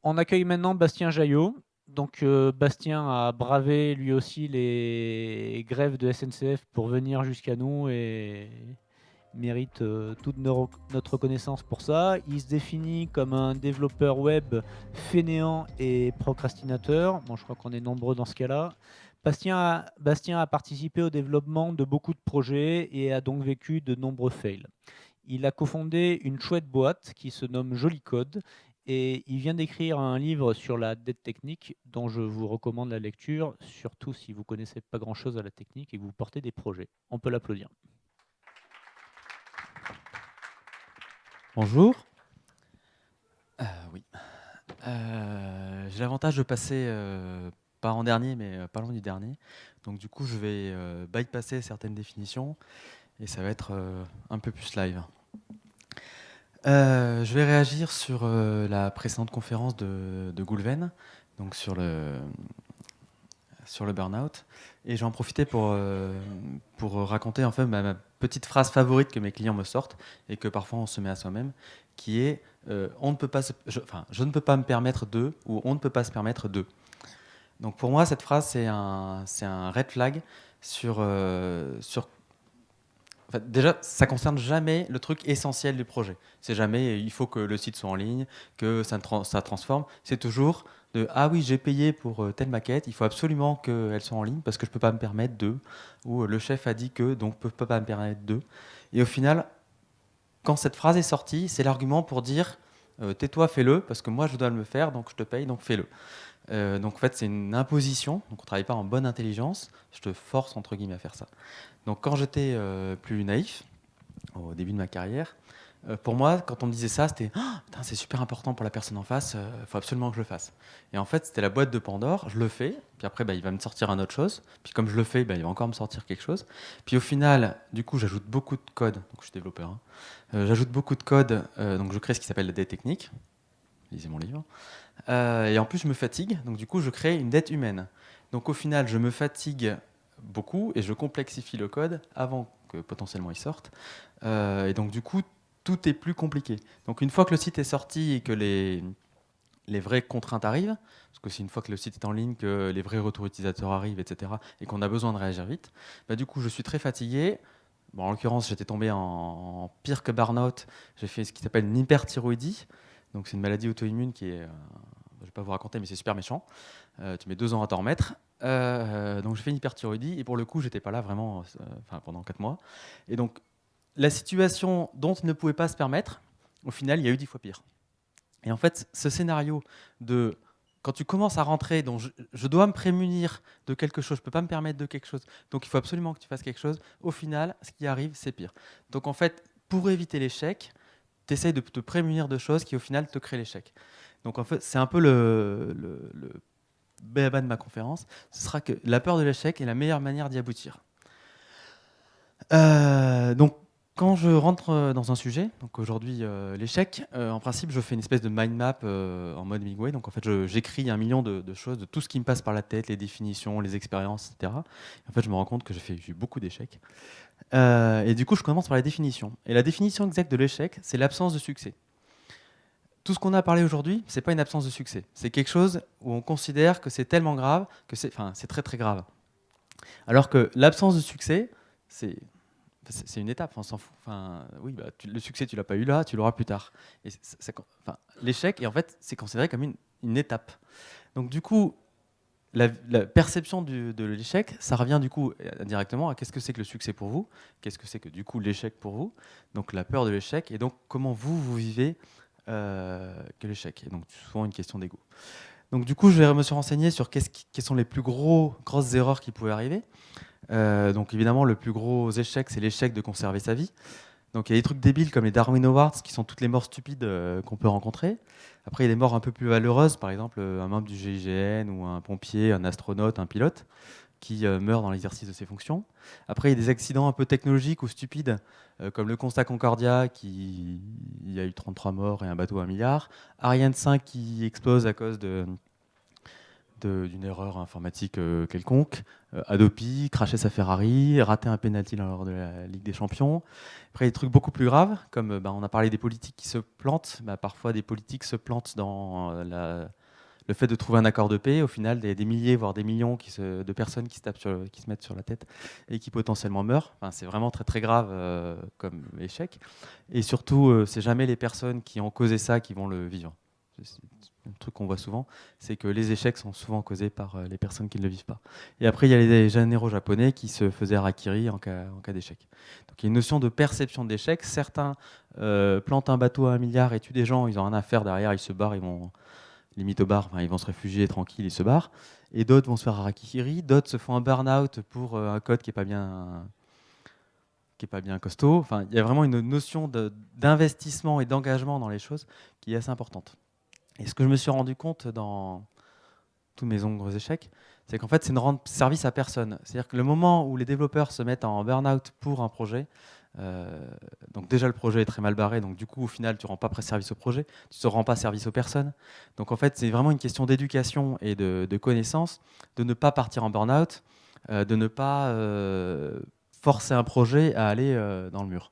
On accueille maintenant Bastien Jaillot. Donc Bastien a bravé lui aussi les grèves de SNCF pour venir jusqu'à nous et mérite toute notre reconnaissance pour ça. Il se définit comme un développeur web fainéant et procrastinateur. Bon, je crois qu'on est nombreux dans ce cas-là. Bastien a participé au développement de beaucoup de projets et a donc vécu de nombreux fails. Il a cofondé une chouette boîte qui se nomme Joli Code et il vient d'écrire un livre sur la dette technique dont je vous recommande la lecture, surtout si vous ne connaissez pas grand-chose à la technique et que vous portez des projets. On peut l'applaudir. Bonjour. Oui. J'ai l'avantage de passer pas en dernier, mais pas loin du dernier. Donc du coup, je vais bypasser certaines définitions et ça va être un peu plus live. Je vais réagir sur la précédente conférence de Goulven, donc sur le burn-out. Et j'en profiter pour raconter en fait ma petite phrase favorite que mes clients me sortent et que parfois on se met à soi-même, qui est on ne peut pas je ne peux pas me permettre de, ou on ne peut pas se permettre de. Donc pour moi, cette phrase, c'est un red flag sur. En fait, déjà, ça concerne jamais le truc essentiel du projet. C'est jamais il faut que le site soit en ligne, que ça transforme. C'est toujours de ah oui, j'ai payé pour telle maquette, il faut absolument qu'elle soit en ligne parce que je peux pas me permettre de, ou le chef a dit que donc je peux pas me permettre de. Et au final, quand cette phrase est sortie, c'est l'argument pour dire tais-toi, fais-le parce que moi je dois le faire, donc je te paye, donc fais-le. Donc en fait, c'est une imposition. Donc on travaille pas en bonne intelligence. Je te force entre guillemets à faire ça. Donc quand j'étais plus naïf, au début de ma carrière, pour moi, quand on me disait ça, c'était ah, putain, c'est super important pour la personne en face, il faut absolument que je le fasse. Et en fait, c'était la boîte de Pandore, je le fais, puis après, bah, il va me sortir un autre chose, puis comme je le fais, bah, il va encore me sortir quelque chose. Puis au final, du coup, j'ajoute beaucoup de code, donc je suis développeur, hein. J'ajoute beaucoup de code, donc je crée ce qui s'appelle la dette technique, lisez mon livre. Et en plus, je me fatigue, donc du coup, je crée une dette humaine. Donc au final, je me fatigue beaucoup et je complexifie le code avant que potentiellement il sorte. Et donc du coup, tout est plus compliqué. Donc une fois que le site est sorti et que les vraies contraintes arrivent, parce que c'est une fois que le site est en ligne que les vrais retours utilisateurs arrivent, etc., et qu'on a besoin de réagir vite, bah, du coup, je suis très fatigué. Bon, en l'occurrence, j'étais tombé en pire que burn-out. J'ai fait ce qui s'appelle une hyperthyroïdie. Donc c'est une maladie auto-immune qui est, je ne vais pas vous raconter, mais c'est super méchant. Tu mets 2 ans à t'en remettre. Donc j'ai fait une hyperthyroïdie et pour le coup, j'étais pas là vraiment pendant 4 mois. Et donc la situation dont il ne pouvait pas se permettre, au final, il y a eu 10 fois pire. Et en fait, ce scénario de quand tu commences à rentrer, donc je dois me prémunir de quelque chose, je ne peux pas me permettre de quelque chose, donc il faut absolument que tu fasses quelque chose, au final, ce qui arrive, c'est pire. Donc en fait, pour éviter l'échec, tu essayes de te prémunir de choses qui au final te créent l'échec. Donc en fait, c'est un peu le béaba de ma conférence, ce sera que la peur de l'échec est la meilleure manière d'y aboutir. Donc quand je rentre dans un sujet, donc aujourd'hui l'échec, en principe je fais une espèce de mind map en mode Migway. Donc en fait j'écris 1 million de choses, de tout ce qui me passe par la tête, les définitions, les expériences, etc. Et en fait je me rends compte que j'ai eu beaucoup d'échecs. Et du coup je commence par la définition. Et la définition exacte de l'échec, c'est l'absence de succès. Tout ce qu'on a parlé aujourd'hui, c'est pas une absence de succès. C'est quelque chose où on considère que c'est tellement grave que c'est très très grave. Alors que l'absence de succès, c'est une étape, on s'en fout. Oui, bah, le succès, tu l'as pas eu là, tu l'auras plus tard. Et l'échec, et en fait, c'est considéré comme une étape. Donc du coup, la perception de l'échec, ça revient du coup directement à qu'est-ce que c'est que le succès pour vous, qu'est-ce que c'est que du coup l'échec pour vous, donc la peur de l'échec, et donc comment vous vivez que l'échec. Et donc souvent une question d'ego. Donc du coup, je me suis renseigné sur quelles sont les plus grosses erreurs qui pouvaient arriver. Donc évidemment, le plus gros échec, c'est l'échec de conserver sa vie. Donc il y a des trucs débiles comme les Darwin Awards, qui sont toutes les morts stupides qu'on peut rencontrer. Après, il y a des morts un peu plus valeureuses, par exemple un membre du GIGN ou un pompier, un astronaute, un pilote, qui meurt dans l'exercice de ses fonctions. Après, il y a des accidents un peu technologiques ou stupides, comme le Costa Concordia, il y a eu 33 morts et un bateau à 1 milliard. Ariane 5 qui explose à cause d'une erreur informatique quelconque, Adopi, cracher sa Ferrari, rater un penalty lors de la Ligue des Champions. Après, des trucs beaucoup plus graves, comme on a parlé des politiques qui se plantent. Parfois, des politiques se plantent dans le fait de trouver un accord de paix. Au final, des milliers, voire des millions de personnes qui se mettent sur la tête et qui potentiellement meurent. Enfin, c'est vraiment très très grave comme échec. Et surtout, c'est jamais les personnes qui ont causé ça qui vont le vivre. C'est un truc qu'on voit souvent, c'est que les échecs sont souvent causés par les personnes qui ne le vivent pas. Et après, il y a les généraux japonais qui se faisaient harakiri en cas d'échec. Donc il y a une notion de perception de l'échec. Certains plantent un bateau à 1 milliard et tuent des gens, ils n'ont rien à faire derrière, ils se barrent, ils vont limite au bar, ils vont se réfugier tranquille, ils se barrent. Et d'autres vont se faire harakiri, d'autres se font un burn-out pour un code qui n'est pas bien costaud. Enfin, il y a vraiment une notion d'investissement et d'engagement dans les choses qui est assez importante. Et ce que je me suis rendu compte dans tous mes nombreux échecs, c'est qu'en fait, c'est ne rendre service à personne. C'est-à-dire que le moment où les développeurs se mettent en burn-out pour un projet, donc déjà le projet est très mal barré, donc du coup au final tu ne rends pas service au projet, tu ne rends pas service aux personnes. Donc en fait c'est vraiment une question d'éducation et de connaissance, de ne pas partir en burn-out, de ne pas forcer un projet à aller dans le mur.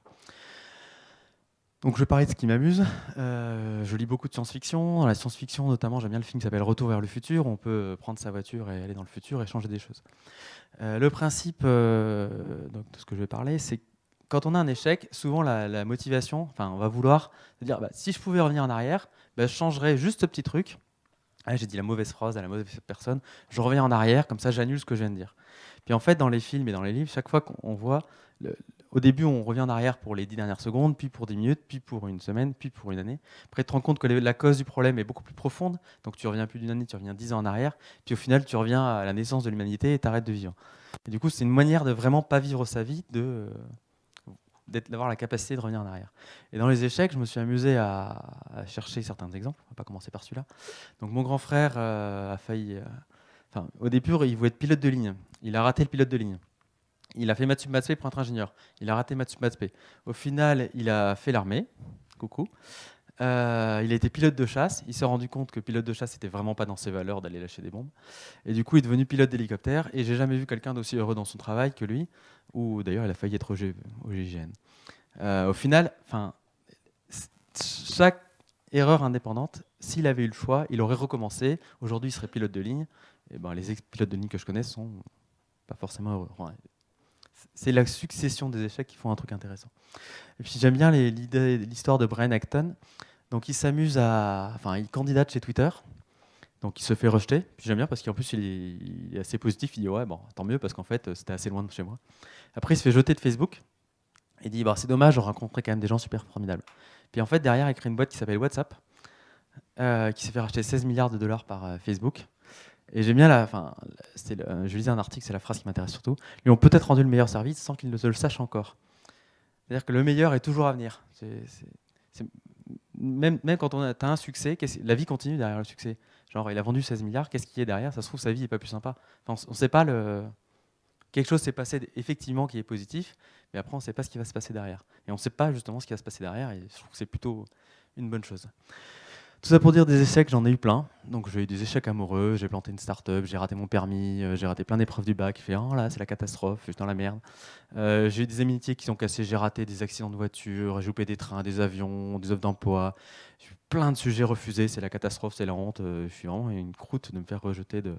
Donc je vais parler de ce qui m'amuse. Je lis beaucoup de science-fiction. Dans la science-fiction, notamment, j'aime bien le film qui s'appelle Retour vers le futur. On peut prendre sa voiture et aller dans le futur et changer des choses. Le principe donc, de ce que je vais parler, c'est quand on a un échec, souvent la motivation, on va vouloir se dire si je pouvais revenir en arrière, je changerais juste ce petit truc. J'ai dit la mauvaise phrase à la mauvaise personne. Je reviens en arrière, comme ça j'annule ce que je viens de dire. Puis en fait, dans les films et dans les livres, chaque fois qu'on voit, au début, on revient en arrière pour les 10 dernières secondes, puis pour 10 minutes, puis pour une semaine, puis pour une année. Après, tu te rends compte que la cause du problème est beaucoup plus profonde. Donc tu reviens plus d'une année, tu reviens 10 ans en arrière. Puis au final, tu reviens à la naissance de l'humanité et tu arrêtes de vivre. Et du coup, c'est une manière de vraiment pas vivre sa vie, d'avoir la capacité de revenir en arrière. Et dans les échecs, je me suis amusé à chercher certains exemples. On va pas commencer par celui-là. Donc mon grand frère a failli... au début, il voulait être pilote de ligne. Il a raté le pilote de ligne. Il a fait maths sup maths spé pour être ingénieur. Il a raté maths sup maths spé. Au final, il a fait l'armée. Coucou. Il a été pilote de chasse. Il s'est rendu compte que pilote de chasse, c'était vraiment pas dans ses valeurs d'aller lâcher des bombes. Et du coup, il est devenu pilote d'hélicoptère. Et j'ai jamais vu quelqu'un d'aussi heureux dans son travail que lui. Ou d'ailleurs, il a failli être au GIGN. Au final, chaque erreur indépendante, s'il avait eu le choix, il aurait recommencé. Aujourd'hui, il serait pilote de ligne. Et les ex-pilotes de ligne que je connais sont pas forcément heureux. C'est la succession des échecs qui font un truc intéressant. Et puis j'aime bien l'histoire de Brian Acton. Donc il s'amuse il candidate chez Twitter. Donc il se fait rejeter. Puis j'aime bien parce qu'en plus il est assez positif. Il dit tant mieux parce qu'en fait c'était assez loin de chez moi. Après il se fait jeter de Facebook. Il dit c'est dommage, j'ai rencontré quand même des gens super formidables. Puis en fait derrière il crée une boîte qui s'appelle WhatsApp, qui s'est fait racheter 16 milliards de dollars par Facebook. Et j'aime bien je lisais un article, c'est la phrase qui m'intéresse surtout. Ils ont peut-être rendu le meilleur service sans qu'ils ne se le sachent encore. C'est-à-dire que le meilleur est toujours à venir. Même quand tu as un succès, la vie continue derrière le succès. Genre, il a vendu 16 milliards, qu'est-ce qui est derrière? Ça se trouve, sa vie n'est pas plus sympa. On ne sait pas quelque chose s'est passé effectivement qui est positif, mais après, on ne sait pas ce qui va se passer derrière. Et on ne sait pas justement ce qui va se passer derrière, et je trouve que c'est plutôt une bonne chose. Tout ça pour dire des échecs, j'en ai eu plein. Donc j'ai eu des échecs amoureux, j'ai planté une start-up, j'ai raté mon permis, j'ai raté plein d'épreuves du bac. Là, c'est la catastrophe, je suis dans la merde. J'ai eu des amitiés qui sont cassées, j'ai raté des accidents de voiture, j'ai loupé des trains, des avions, des offres d'emploi. J'ai eu plein de sujets refusés, c'est la catastrophe, c'est la honte. Je suis vraiment une croûte de me faire rejeter de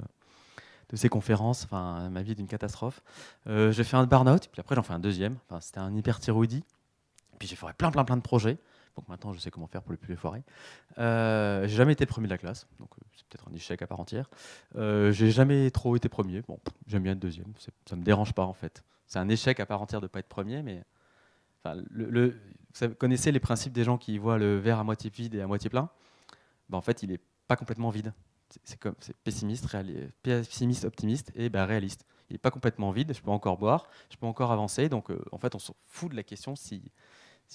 ces conférences. Ma vie est une catastrophe. J'ai fait un burn-out, puis après j'en fais un deuxième. C'était un hyperthyroïdie. Puis j'ai fait plein de projets. Donc maintenant, je sais comment faire pour les plus les foirer. J'ai jamais été le premier de la classe, donc c'est peut-être un échec à part entière. J'ai jamais trop été premier. Bon, j'aime bien être deuxième, ça me dérange pas en fait. C'est un échec à part entière de pas être premier, mais vous connaissez les principes des gens qui voient le verre à moitié vide et à moitié plein. En fait, il est pas complètement vide. C'est pessimiste, optimiste et réaliste. Il n'est pas complètement vide. Je peux encore boire, je peux encore avancer. Donc en fait, on s'en fout de la question s'il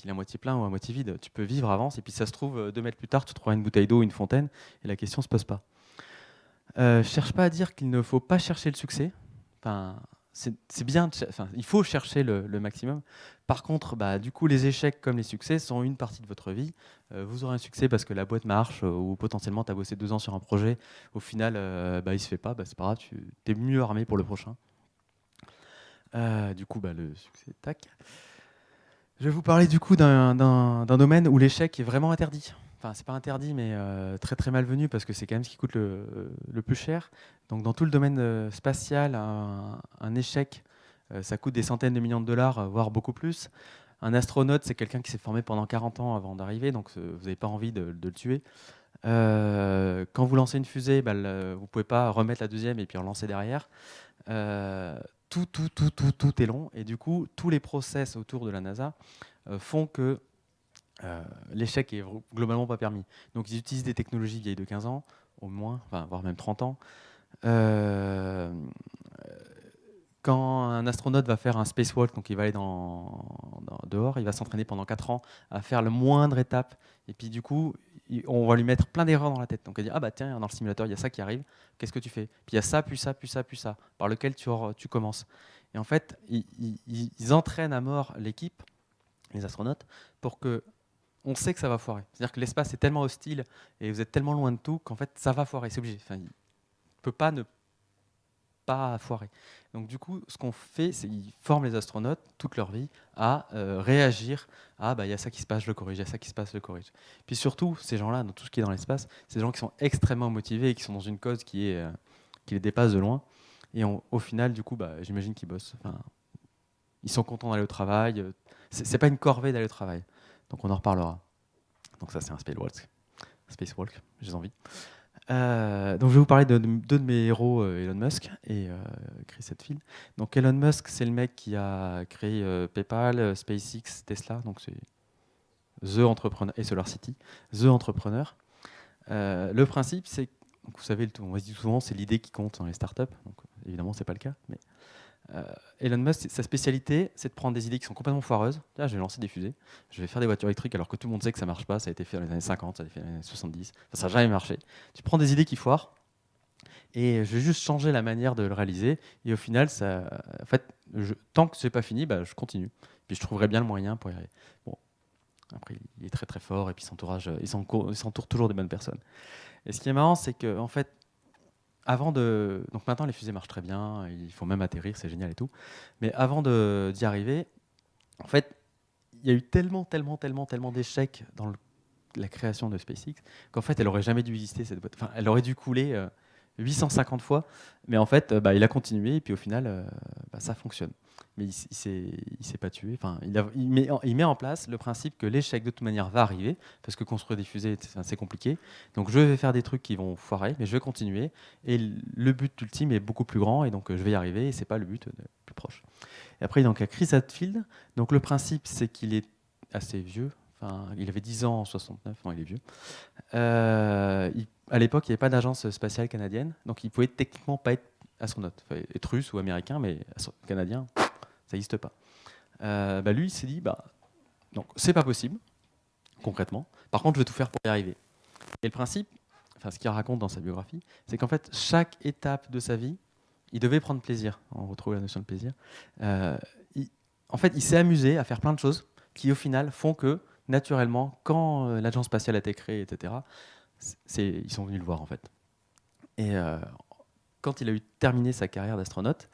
est à moitié plein ou à moitié vide. Tu peux vivre, avance, et puis ça se trouve, 2 mètres plus tard, tu trouveras une bouteille d'eau, une fontaine, et la question ne se pose pas. Je ne cherche pas à dire qu'il ne faut pas chercher le succès. c'est bien, il faut chercher le maximum. Par contre, du coup, les échecs comme les succès sont une partie de votre vie. Vous aurez un succès parce que la boîte marche, ou potentiellement tu as bossé 2 ans sur un projet. Au final, il se fait pas, c'est pas grave, tu es mieux armé pour le prochain. Du coup, le succès, tac. Je vais vous parler du coup d'un domaine où l'échec est vraiment interdit. Enfin, c'est pas interdit, mais très très malvenu parce que c'est quand même ce qui coûte le plus cher. Donc, dans tout le domaine spatial, un échec, ça coûte des centaines de millions de dollars, voire beaucoup plus. Un astronaute, c'est quelqu'un qui s'est formé pendant 40 ans avant d'arriver, donc vous n'avez pas envie de le tuer. Quand vous lancez une fusée, vous ne pouvez pas remettre la deuxième et puis relancer derrière. Tout est long, et du coup, tous les process autour de la NASA font que l'échec est globalement pas permis. Donc ils utilisent des technologies vieilles de 15 ans, au moins, voire même 30 ans. Quand un astronaute va faire un spacewalk, donc il va aller dehors, il va s'entraîner pendant 4 ans à faire le moindre étape, et puis du coup, on va lui mettre plein d'erreurs dans la tête. Donc il va dire, tiens, dans le simulateur, il y a ça qui arrive, qu'est-ce que tu fais? Puis il y a ça, puis ça, puis ça, puis ça, par lequel tu commences. Et en fait, ils entraînent à mort l'équipe, les astronautes, pour que on sait que ça va foirer. C'est-à-dire que l'espace est tellement hostile et vous êtes tellement loin de tout qu'en fait, ça va foirer, c'est obligé. Enfin, il ne peut pas ne pas foirer. Donc du coup, ce qu'on fait, c'est qu'ils forment les astronautes toute leur vie à réagir à il y a ça qui se passe, je le corrige, il y a ça qui se passe, je le corrige. Puis surtout, ces gens-là, dans tout ce qui est dans l'espace, c'est des gens qui sont extrêmement motivés et qui sont dans une cause qui les dépasse de loin. Et au final, du coup, j'imagine qu'ils bossent. Enfin, ils sont contents d'aller au travail. C'est pas une corvée d'aller au travail. Donc on en reparlera. Donc ça, c'est un spacewalk, j'ai envie. Donc je vais vous parler de deux de mes héros, Elon Musk et Chris Hadfield. Donc Elon Musk, c'est le mec qui a créé PayPal, SpaceX, Tesla. Donc c'est The Entrepreneur et SolarCity, The Entrepreneur. Le principe, c'est, donc vous savez, on se dit souvent, c'est l'idée qui compte dans les startups. Donc évidemment, c'est pas le cas, mais Elon Musk, sa spécialité, c'est de prendre des idées qui sont complètement foireuses. Là, je vais lancer des fusées, je vais faire des voitures électriques alors que tout le monde sait que ça marche pas. Ça a été fait dans les années 50, ça a été fait dans les années 70, ça n'a jamais marché. Tu prends des idées qui foirent et je vais juste changer la manière de le réaliser. Et au final, en fait, tant que c'est pas fini, je continue. Puis je trouverai bien le moyen pour y arriver. Bon, après, il est très très fort et puis il s'entoure toujours des bonnes personnes. Et ce qui est marrant, c'est que en fait, donc maintenant les fusées marchent très bien, il faut même atterrir, c'est génial et tout. Mais avant d'y arriver, en fait, il y a eu tellement d'échecs dans la création de SpaceX qu'en fait, elle aurait jamais dû exister cette boîte. Enfin, elle aurait dû couler 850 fois, mais en fait, il a continué et puis au final, ça fonctionne. Mais il s'est pas tué. Enfin, il met en place le principe que l'échec de toute manière va arriver parce que construire des fusées, c'est compliqué. Donc je vais faire des trucs qui vont foirer, mais je vais continuer. Et le but ultime est beaucoup plus grand et donc je vais y arriver. Et c'est pas le but plus proche. Et après, donc à Chris Hadfield. Donc le principe, c'est qu'il est assez vieux. Enfin, il avait 10 ans en 69. Non, il est vieux. À l'époque, il n'y avait pas d'agence spatiale canadienne, donc il pouvait techniquement pas être astronaute. Il fallait être russe ou américain, mais canadien, ça n'existe pas. Lui, il s'est dit, donc c'est pas possible, concrètement. Par contre, je vais tout faire pour y arriver. Et le principe, ce qu'il raconte dans sa biographie, c'est qu'en fait, chaque étape de sa vie, il devait prendre plaisir. On retrouve la notion de plaisir. En fait, il s'est amusé à faire plein de choses qui, au final, font que, naturellement, quand l'agence spatiale a été créée, etc., ils sont venus le voir, en fait. Et quand il a eu terminé sa carrière d'astronaute,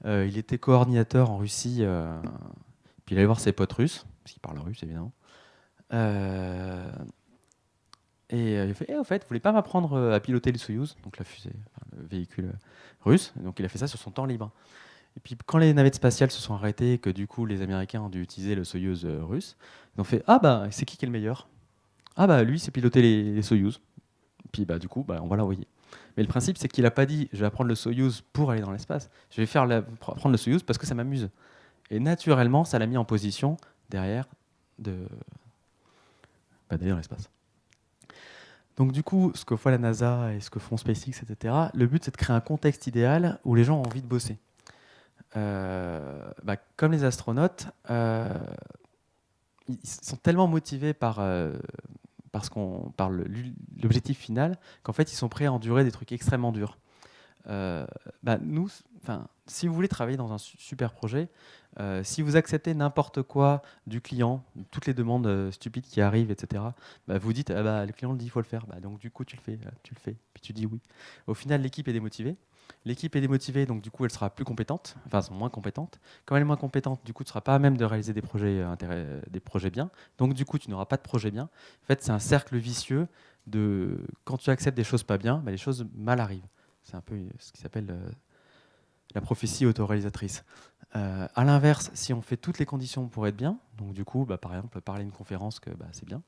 il était coordinateur en Russie, puis il allait voir ses potes russes, parce qu'il parle russe, évidemment. Et il a fait, au fait, vous voulez pas m'apprendre à piloter le Soyouz, donc la fusée, le véhicule russe. Donc il a fait ça sur son temps libre. Et puis quand les navettes spatiales se sont arrêtées, et que du coup les Américains ont dû utiliser le Soyouz russe, ils ont fait, c'est qui est le meilleur? Lui, c'est piloter les Soyouz. Puis du coup, on va l'envoyer. Mais le principe, c'est qu'il n'a pas dit, je vais apprendre le Soyouz pour aller dans l'espace. Je vais prendre le Soyouz parce que ça m'amuse. Et naturellement, ça l'a mis en position derrière d'aller dans l'espace. Donc du coup, ce que fait la NASA et ce que font SpaceX, etc., le but, c'est de créer un contexte idéal où les gens ont envie de bosser. Comme les astronautes, ils sont tellement motivés par l'objectif final qu'en fait, ils sont prêts à endurer des trucs extrêmement durs. Nous, si vous voulez travailler dans un super projet, si vous acceptez n'importe quoi du client, toutes les demandes stupides qui arrivent, etc., vous dites le client le dit, il faut le faire. Donc du coup, tu le fais, puis tu dis oui. Au final, l'équipe est démotivée. L'équipe est démotivée, donc du coup, elle sera plus compétente, moins compétente. Quand elle est moins compétente, du coup, tu ne seras pas à même de réaliser des projets bien. Donc du coup, tu n'auras pas de projet bien. En fait, c'est un cercle vicieux de quand tu acceptes des choses pas bien, les choses mal arrivent. C'est un peu ce qui s'appelle la prophétie autoréalisatrice. À l'inverse, si on fait toutes les conditions pour être bien, donc du coup, par exemple, parler une conférence, que c'est bien,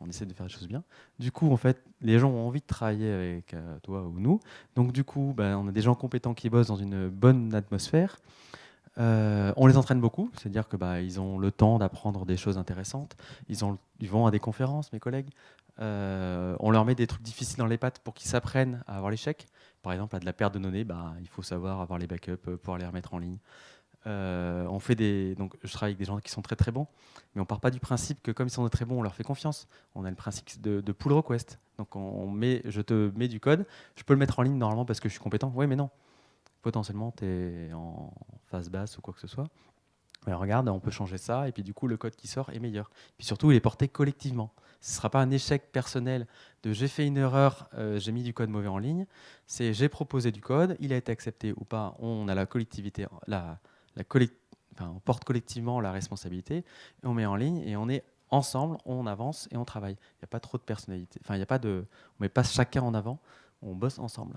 on essaie de faire des choses bien. Du coup, en fait, les gens ont envie de travailler avec toi ou nous. Donc du coup, on a des gens compétents qui bossent dans une bonne atmosphère. On les entraîne beaucoup, c'est-à-dire que ils ont le temps d'apprendre des choses intéressantes. Ils vont à des conférences, mes collègues. On leur met des trucs difficiles dans les pattes pour qu'ils s'apprennent à avoir l'échec. Par exemple, à de la perte de données, il faut savoir avoir les backups pour les remettre en ligne. Donc, je travaille avec des gens qui sont très très bons, mais on part pas du principe que comme ils sont très bons, on leur fait confiance. On a le principe de pull request. Donc, je te mets du code, je peux le mettre en ligne normalement parce que je suis compétent. Oui, mais non. Potentiellement, tu es en phase basse ou quoi que ce soit. Mais regarde, on peut changer ça, et puis du coup, le code qui sort est meilleur. Puis surtout, il est porté collectivement. Ce ne sera pas un échec personnel de j'ai fait une erreur, j'ai mis du code mauvais en ligne. C'est j'ai proposé du code, il a été accepté ou pas. On a la collectivité, on porte collectivement la responsabilité, et on met en ligne, et on est ensemble, on avance et on travaille. Il n'y a pas trop de personnalité. On ne met pas chacun en avant, on bosse ensemble.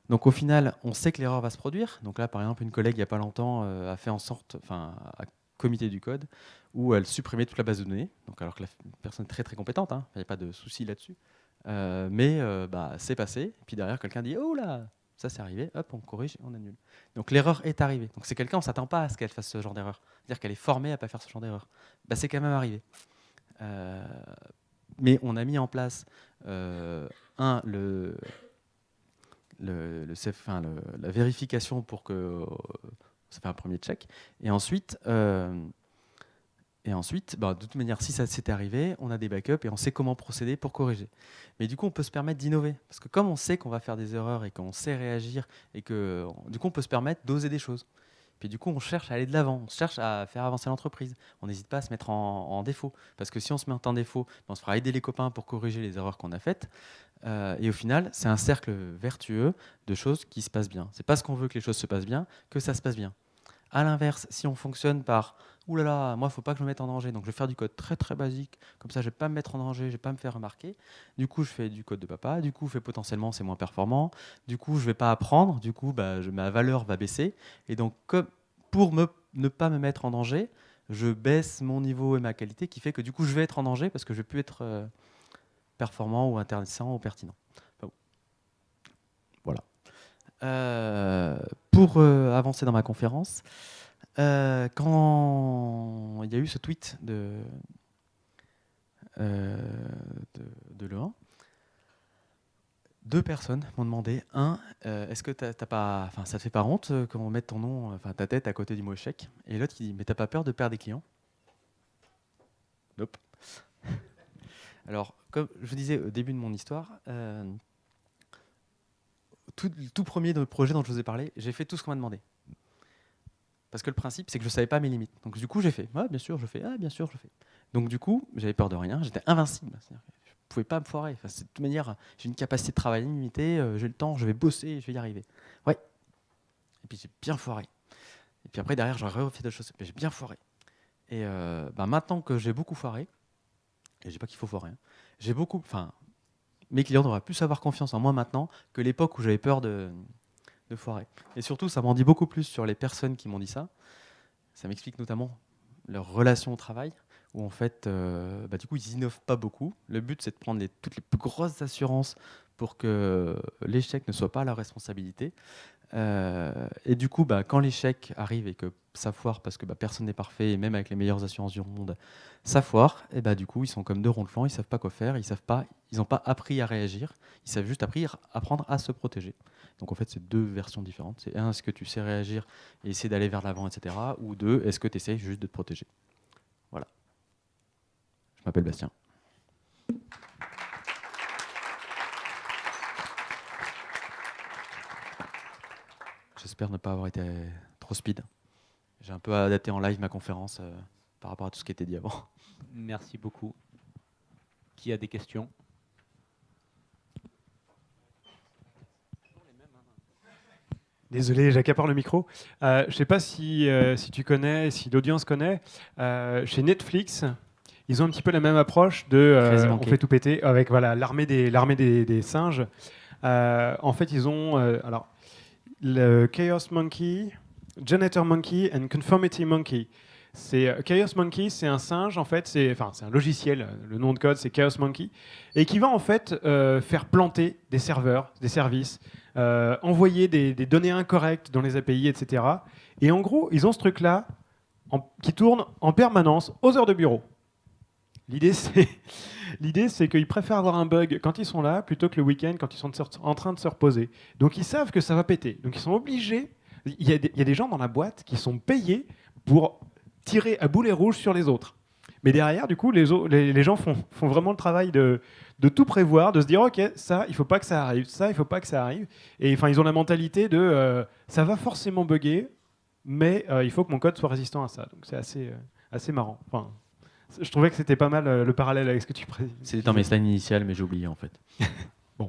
Donc au final, on sait que l'erreur va se produire. Donc là, par exemple, une collègue, il n'y a pas longtemps, a fait en sorte, a comité du code, où elle supprimait toute la base de données. Donc alors que la personne est très très compétente, il n'y a pas de souci là-dessus. Mais c'est passé. Et puis derrière, quelqu'un dit, oh là, ça c'est arrivé, hop, on corrige, on annule. Donc l'erreur est arrivée. Donc c'est quelqu'un, on ne s'attend pas à ce qu'elle fasse ce genre d'erreur. C'est-à-dire qu'elle est formée à ne pas faire ce genre d'erreur. C'est quand même arrivé. Mais on a mis en place, la vérification pour que ça fait un premier check. Et ensuite, de toute manière, si ça s'était arrivé, on a des backups et on sait comment procéder pour corriger. Mais du coup, on peut se permettre d'innover. Parce que comme on sait qu'on va faire des erreurs et qu'on sait réagir, et que du coup, on peut se permettre d'oser des choses. Puis du coup, on cherche à aller de l'avant, on cherche à faire avancer l'entreprise. On n'hésite pas à se mettre en défaut. Parce que si on se met en défaut, on se fera aider les copains pour corriger les erreurs qu'on a faites. Et au final, c'est un cercle vertueux de choses qui se passent bien. C'est parce qu'on veut que les choses se passent bien que ça se passe bien. À l'inverse, si on fonctionne par « Ouh là là, moi, il ne faut pas que je me mette en danger, donc je vais faire du code très très basique, comme ça je ne vais pas me mettre en danger, je ne vais pas me faire remarquer. Du coup, je fais du code de papa, du coup, potentiellement, c'est moins performant, du coup, je ne vais pas apprendre, du coup, ma valeur va baisser. Et donc, pour ne pas me mettre en danger, je baisse mon niveau et ma qualité, qui fait que du coup, je vais être en danger parce que je ne vais plus être performant ou intéressant ou pertinent. Voilà. Pour avancer dans ma conférence, quand il y a eu ce tweet de Le1, 2 personnes m'ont demandé, est-ce que ça te fait pas honte qu'on mette ton nom, ta tête à côté du mot échec? Et l'autre qui dit, mais t'as pas peur de perdre des clients? Nope. Alors, comme je vous disais au début de mon histoire, tout premier projet dont je vous ai parlé, j'ai fait tout ce qu'on m'a demandé. Parce que le principe, c'est que je ne savais pas mes limites. Donc du coup, j'ai fait. Ah, bien sûr, je fais. Ah, bien sûr, je fais. Donc du coup, j'avais peur de rien. J'étais invincible. Je ne pouvais pas me foirer. De toute manière, j'ai une capacité de travail limitée. J'ai le temps, je vais bosser, je vais y arriver. Ouais. Et puis j'ai bien foiré. Et puis après, derrière, j'aurais refait d'autres choses. Mais j'ai bien foiré. Et maintenant que j'ai beaucoup foiré, et je dis pas qu'il faut foirer, j'ai beaucoup. Enfin, mes clients devraient plus avoir confiance en moi maintenant que l'époque où j'avais peur de foirer. Et surtout, ça m'en dit beaucoup plus sur les personnes qui m'ont dit ça. Ça m'explique notamment leur relation au travail, où en fait, du coup, ils innovent pas beaucoup. Le but, c'est de prendre toutes les plus grosses assurances pour que l'échec ne soit pas la responsabilité. Et du coup, quand l'échec arrive et que ça foire, parce que personne n'est parfait, et même avec les meilleures assurances du monde, ça foire, et du coup, ils sont comme 2 ronds de flanc, ils savent pas quoi faire, ils n'ont pas appris à réagir, ils savent juste apprendre à se protéger. Donc en fait, c'est 2 versions différentes. C'est est-ce que tu sais réagir et essayer d'aller vers l'avant, etc. Ou 2, est-ce que tu essaies juste de te protéger? Voilà. Je m'appelle Bastien. j'espère ne pas avoir été trop speed. J'ai un peu adapté en live ma conférence par rapport à tout ce qui était dit avant. Merci beaucoup. Qui a des questions? Désolé, j'accapare le micro. Je ne sais pas si tu connais, si l'audience connaît. Chez Netflix, ils ont un petit peu la même approche de on fait tout péter avec voilà, l'armée des singes. En fait, ils ont alors, le Chaos Monkey, Janitor Monkey and Conformity Monkey. Chaos Monkey, c'est un singe, en fait, c'est un logiciel, le nom de code c'est Chaos Monkey, et qui va en fait faire planter des serveurs, des services, envoyer des données incorrectes dans les API, etc. Et en gros, ils ont ce truc-là qui tourne en permanence aux heures de bureau. L'idée, c'est qu'ils préfèrent avoir un bug quand ils sont là plutôt que le week-end quand ils sont en train de se reposer. Donc ils savent que ça va péter. Donc ils sont obligés. Il y a des gens dans la boîte qui sont payés pour tirer à boulet rouge sur les autres. Mais derrière, du coup, les gens font vraiment le travail de tout prévoir, de se dire, OK, ça, il ne faut pas que ça arrive, ça, il ne faut pas que ça arrive. Et enfin, ils ont la mentalité de, ça va forcément bugger, mais il faut que mon code soit résistant à ça. Donc c'est assez marrant. Enfin, je trouvais que c'était pas mal le parallèle avec ce que tu précises. C'était dans mes slides initiales, mais j'ai oublié en fait. Bon.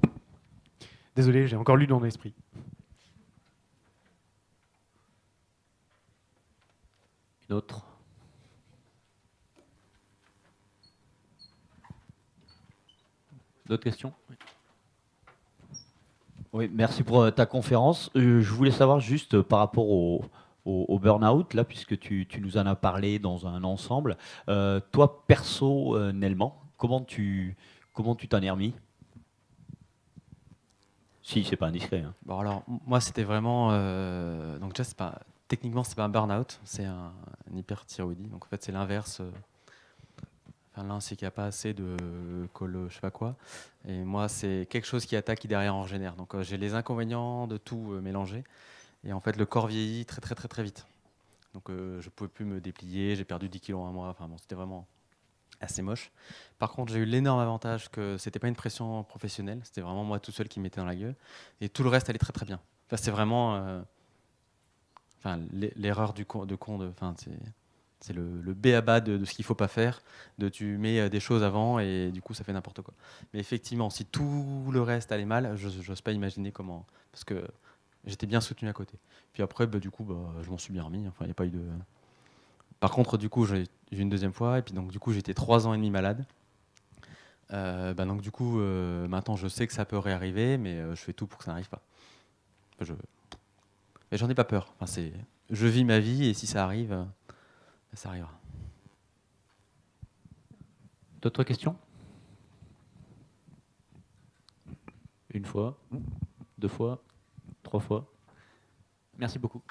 Désolé, j'ai encore lu dans mon esprit. Une autre? D'autres questions? Oui, merci pour ta conférence. Je voulais savoir juste par rapport au burn-out, là, puisque tu nous en as parlé dans un ensemble. Toi, personnellement, comment tu t'en es remis? Si, c'est pas indiscret. Hein. Bon alors, moi c'était vraiment... donc déjà, techniquement, c'est pas un burn-out, c'est un hyperthyroïdie. Donc en fait, c'est l'inverse. Enfin, l'un, c'est qu'il n'y a pas assez de je sais pas quoi. Et moi, c'est quelque chose qui attaque, qui derrière en génère. Donc j'ai les inconvénients de tout mélanger. Et en fait, le corps vieillit très très très très vite. Donc je pouvais plus me déplier, j'ai perdu 10 kilos en un mois. Enfin bon, c'était vraiment assez moche. Par contre, j'ai eu l'énorme avantage que c'était pas une pression professionnelle, c'était vraiment moi tout seul qui me mettais dans la gueule. Et tout le reste allait très très bien. Enfin, c'est vraiment l'erreur de con. C'est le b.a.-ba de ce qu'il ne faut pas faire. Tu mets des choses avant et du coup, ça fait n'importe quoi. Mais effectivement, si tout le reste allait mal, je n'ose pas imaginer comment. Parce que j'étais bien soutenu à côté. Puis après, du coup, je m'en suis bien remis. Enfin, il n'y a pas eu de... Par contre, du coup, j'ai eu une deuxième fois. Et puis, donc, du coup, j'étais 3 ans et demi malade. Donc, du coup, maintenant, je sais que ça peut réarriver, mais je fais tout pour que ça n'arrive pas. Mais j'en ai pas peur. Enfin, je vis ma vie et si ça arrive... ça arrivera. D'autres questions? Une fois, 2 fois, 3 fois. Merci beaucoup.